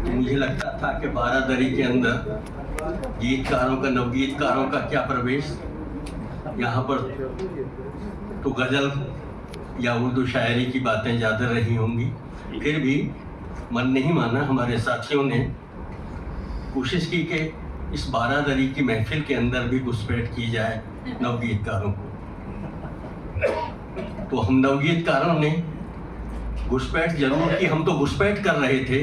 मुझे लगता था कि बारादरी के अंदर गीतकारों का, नवगीतकारों का क्या प्रवेश, यहाँ पर तो गज़ल या उर्दू शायरी की बातें ज़्यादा रही होंगी। फिर भी मन नहीं माना, हमारे साथियों ने कोशिश की कि इस बारादरी की महफिल के अंदर भी घुसपैठ की जाए नवगीतकारों को। तो हम नवगीतकारों ने घुसपैठ जरूर की, हम तो घुसपैठ कर रहे थे,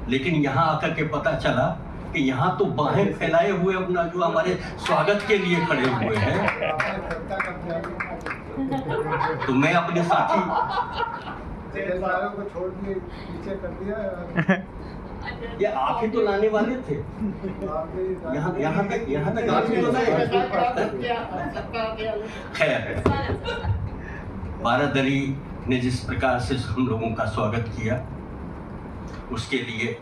लेकिन यहाँ आकर के पता चला कि यहाँ तो बाहें फैलाए हुए अपना जो हमारे स्वागत के लिए खड़े हुए हैं। तो मैं अपने साथी को छोड़ के पीछे कर दिया। ये आप ही तो लाने वाले थे यहाँ तक आप ही तो लाए। खैर, बारादरी ने जिस प्रकार से हम लोगों का स्वागत किया, उसके लिए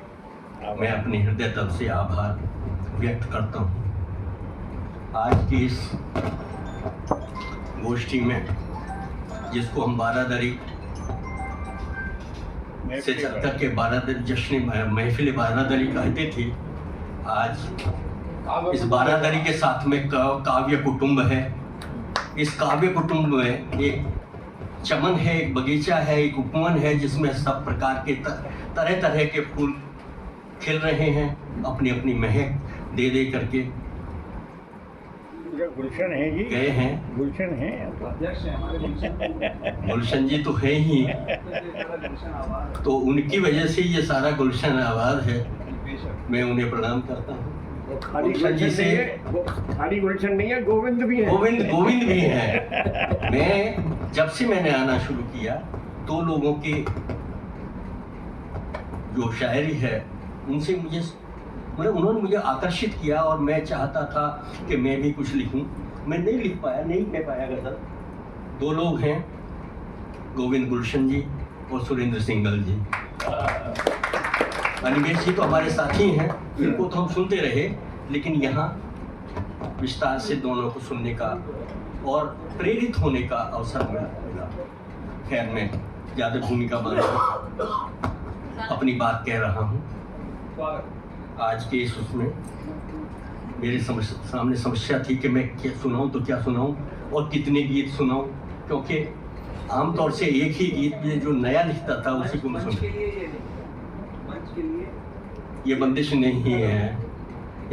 मैं अपने हृदय तल से आभार व्यक्त करता हूँ। आज की इस गोष्ठी में, जिसको हम बारादरी से चल कर के बारादरी जश्न महफिल बारादरी कहते थे, आज इस बारादरी के साथ में काव्य कुटुंब है। इस काव्य कुटुंब में एक चमन है, एक बगीचा है, एक उपवन है, जिसमें सब प्रकार के तरह तरह के फूल खिल रहे हैं, अपनी अपनी महक दे दे करके गुलशन है जी, गए हैं। गुलशन है, गुलशन जी तो है ही, तो उनकी वजह से ये सारा गुलशन आबाद है। मैं उन्हें प्रणाम करता हूँ। गुलशन जी से खाली गुलशन नहीं है, गोविंद भी है। गोविंद भी है। मैं जब से मैंने आना शुरू किया, तो लोगों की जो शायरी है उनसे उन्होंने मुझे आकर्षित किया, और मैं चाहता था कि मैं भी कुछ लिखूं। मैं नहीं लिख पाया, नहीं कह पाया गज़ल। दो लोग हैं, गोविंद गुलशन जी और सुरेंद्र सिंगल जी। अनिमेश जी तो हमारे साथी हैं, इनको तो हम सुनते रहे, लेकिन यहाँ विस्तार से दोनों को सुनने का और प्रेरित होने का अवसर मिला। खैर, मैं ज़्यादा भूमिका बांध अपनी बात कह रहा हूँ। आज के इस उसमें मेरे सामने समस्या थी कि मैं क्या सुनाऊं, तो क्या सुनाऊं और कितने गीत सुनाऊं, क्योंकि आमतौर से एक ही गीत में जो नया लिखता था उसी को मैं सुनता। ये बंदिश नहीं है।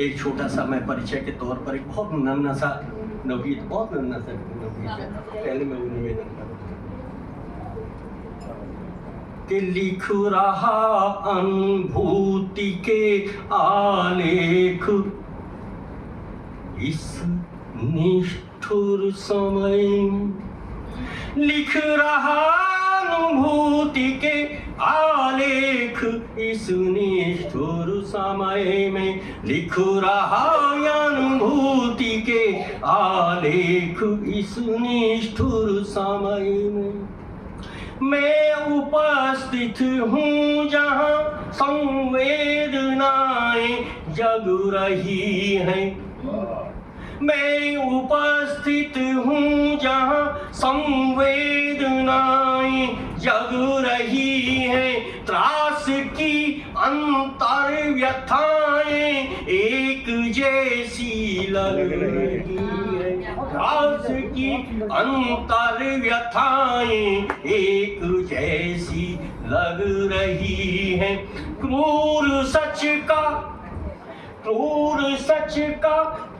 एक छोटा सा मैं परिचय के तौर पर एक बहुत नन्हा सा नवगीत, बहुत नन्हा सा नवगीत है, पहले मैं निवेदन करूँ कि लिख रहा अनुभूति के आलेख इस निष्ठुर समय, लिख रहा अनुभूति के आलेख इस निष्ठुर समय में, लिख रहा अनुभूति के आलेख इस निष्ठुर समय में। मैं उपस्थित हूँ जहाँ संवेदनाएं जग रही हैं। मैं उपस्थित हूँ जहाँ संवेदनाएं जग रही हैं। त्रास की अंतर व्यथाएं एक जैसी लग रही है। त्रास की अंतर व्यथाएं एक जैसी लग रही है। क्रूर सच का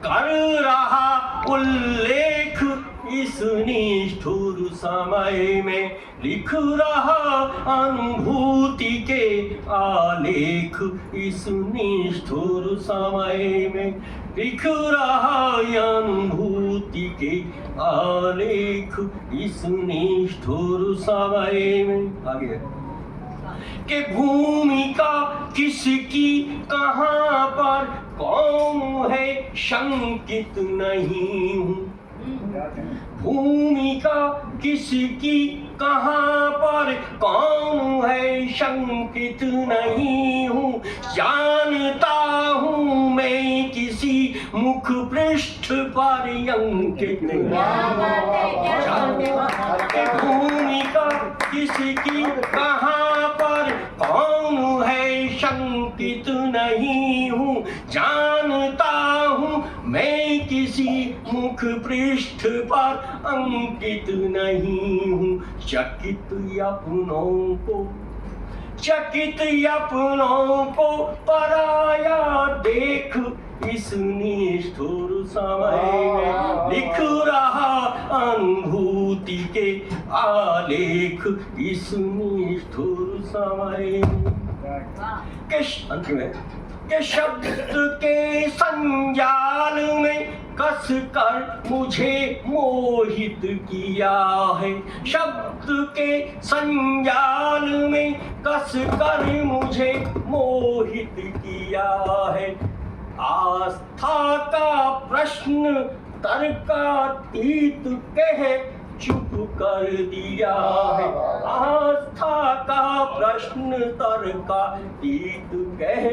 कर रहा उल्लेख इस निष्ठुर समय में, लिख रहा अनुभूति के आलेख इस निष्ठुर समय में, लिख रहा अनुभूति के आलेख इस निष्ठुर समय में। आगे कि भूमिका किसकी कहाँ पर कौन है शंकित नहीं हूँ। भूमिका किसकी कहाँ पर कौन है शंकित नहीं हूँ। जानता हूँ मैं किसी मुख पृष्ठ पर अंकित भूमिका किसकी कहाँ पर कौन है शंकित अंकित नहीं हूँ, जानता हूँ मैं किसी मुख पृष्ठ पर अंकित नहीं हूँ। चकित अपनों को पराया देख, इस निष्ठुर समय में लिख रहा अनुभूति के आलेख, इस निष्ठुर समय के शब्द के संजाल में कस कर मुझे मोहित किया है, शब्द के संजाल में कस कर मुझे मोहित किया है। आस्था का प्रश्न तर्कातीत कह चुप कर दिया है, आस्था का प्रश्न तर्कातीत कह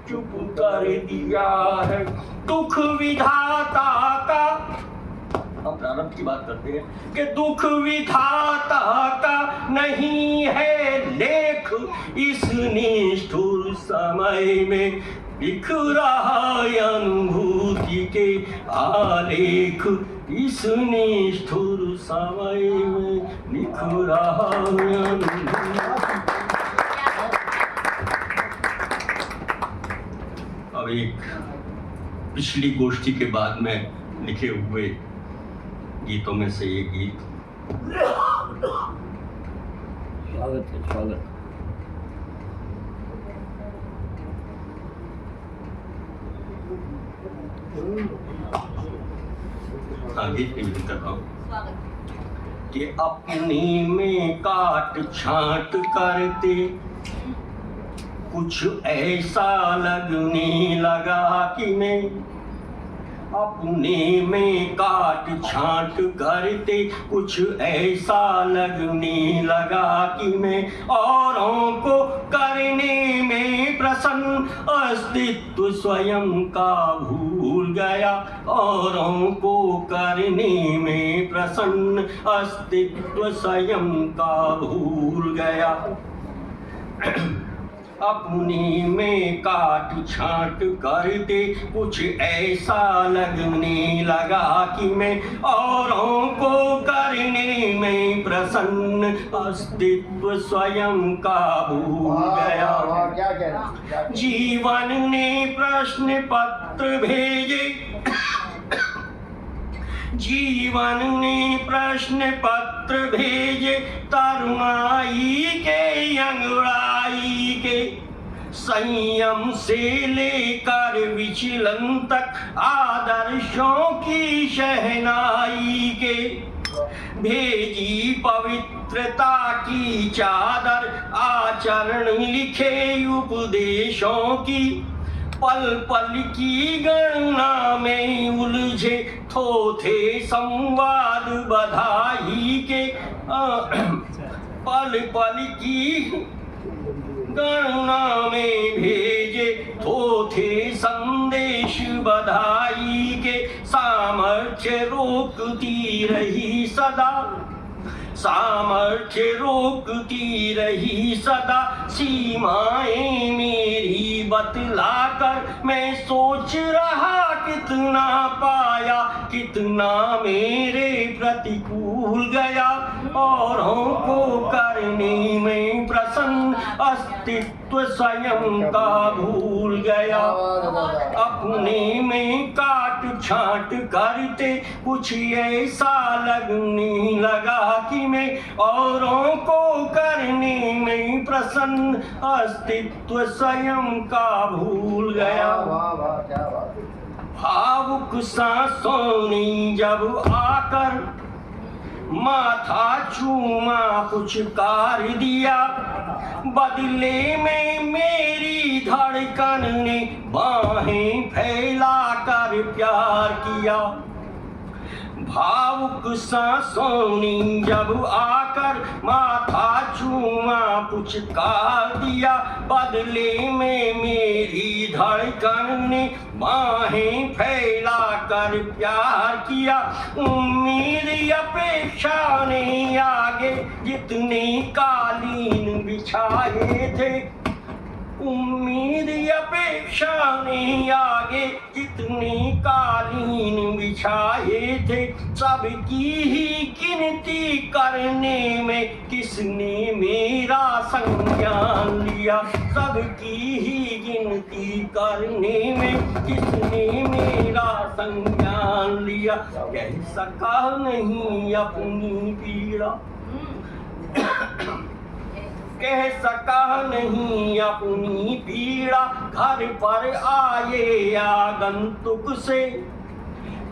चुप कर दिया है। दुख विधाता का, हम प्रारंभ की बात करते हैं कि दुख विधाता का नहीं है लेख, इस निष्ठुर समय में लिख रहा अनुभूति के आलेख, इस निष्ठुर समय में लिख रहा अनुभूति। अब एक पिछली गोष्ठी के बाद में लिखे हुए गीतों में से एक गीत। स्वागत। हाँ, गीत की विधि कर रहा हूँ कि अपनी में काट छांट करते कुछ ऐसा लगने लगा कि मैं, अपने में काट छांट करते कुछ ऐसा लगने लगा कि मैं औरों को करने में प्रसन्न अस्तित्व स्वयं का भूल गया, औरों को करने में प्रसन्न अस्तित्व स्वयं का भूल गया। अपनी में काट छांट करते कुछ ऐसा लगने लगा कि मैं औरों को करने में प्रसन्न अस्तित्व स्वयं का भूल गया। जीवन ने प्रश्न पत्र भेजे, जीवन ने प्रश्न पत्र भेजे, तरुणाई के अंगड़ाई के, संयम से लेकर विचलन तक आदर्शों की शहनाई के, भेजी पवित्रता की चादर आचरण लिखे उपदेशों की, पल पल की गणना में उलझे थोथे संवाद बधाई के, पल पल की गणना में भेजे थोथे संदेश बधाई के, सामर्थ्य रोकती रही सदा, सामर्थ्य रोकती रही सदा, सीमाएं मेरी बतलाकर मैं सोच रहा कितना पाया, कितना मेरे प्रतिकूल गया, औरों को करने में प्रसन्न अस्तित्व स्वयं का भूल गया। अपने में काट छांट करते कुछ ऐसा लगने लगा कि मैं औरों को करने में प्रसन्न अस्तित्व स्वयं का भूल गया। भावुक सांसों ने जब आकर माथा चूमा पुचकार दिया, बदले में मेरी धड़कन ने बाहें फैलाकर प्यार किया। भावुक सांसों ने जब आकर माथा चूमा पुचकार दिया, बदले में मेरी धड़कन ने बाहें फैलाकर प्यार किया। उम्मीद अपेक्षा ने आगे जितने कालीन बिछाए थे, उम्मीद अपेक्षा ने आगे जितने कालीन बिछाए थे, सबकी ही गिनती करने में किसने मेरा संज्ञान लिया। सबकी ही गिनती करने में किसने मेरा संज्ञान लिया। कह सका नहीं अपनी पीड़ा, कह सका नहीं अपनी पीड़ा, घर पर आए आगंतुक से।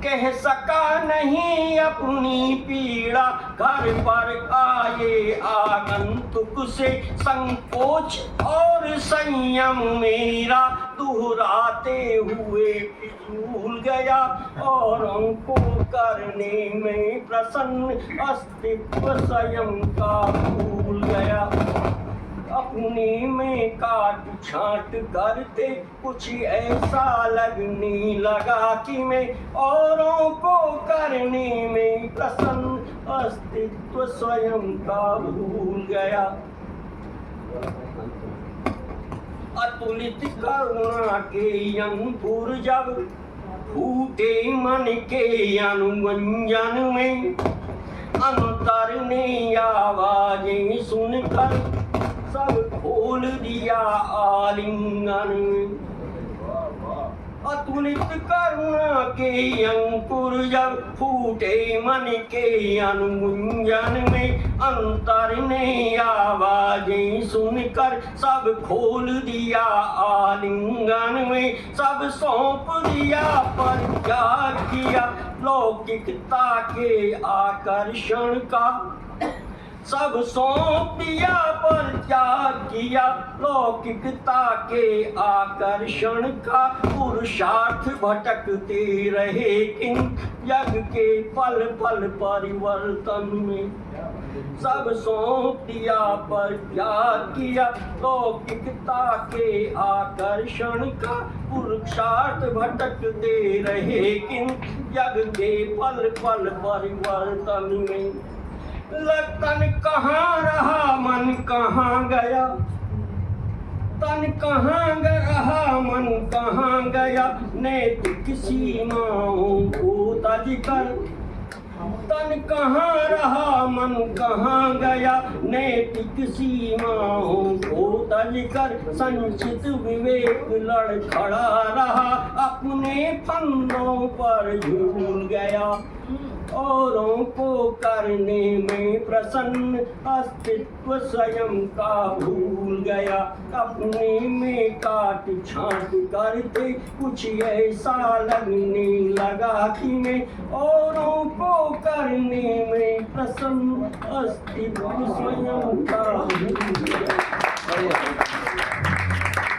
कह सका नहीं अपनी पीड़ा, घर पर आए आगंतुक से। संकोच और संयम मेरा दोहराते हुए भूल गया, औरों को करने में प्रसन्न अस्तित्व स्वयं का भूल गया। अपने में काट छांट करते कुछ ऐसा लगने लगा कि मैं औरों को करने में प्रसन्न अस्तित्व स्वयं का भूल गया। अतुलित करुणा के अंकुर जब फूटे मन के अनुमंजन में, अंतर ने आवाजें सुनकर सब खोल दिया आलिंगन में। अतुलित करुणा के अंकुर जब फूटे मन के अनुगुंजन में, अंतर ने आवाजें सुनकर सब खोल दिया आलिंगन में। सब सौंप दिया पर क्या किया लौकिकता के आकर्षण का। सब सौंप दिया पर क्या किया लौकिकता के आकर्षण का। पुरुषार्थ भटकते रहे किन यज्ञ के पल पल परिवर्तन में। सब सौंप दिया पर क्या किया लौकिकता के आकर्षण का। पुरुषार्थ भटकते रहे किन यज्ञ के पल पल परिवर्तन में। तन कहाँ रहा मन कहाँ गया, तन कहाँ रहा मन कहाँ गया। नैतिक सीमाओं को तज कर, तन कहाँ रहा मन कहाँ गया। नैतिक सीमाओं को तज कर संचित विवेक लड़खड़ा रहा। अपने फंदों पर झूल गया, औरों को करने में प्रसन्न अस्तित्व स्वयं का भूल गया। अपने में काट छांट करते कुछ ऐसा लगने लगा कि मैं औरों को करने में प्रसन्न अस्तित्व स्वयं का भूल गया।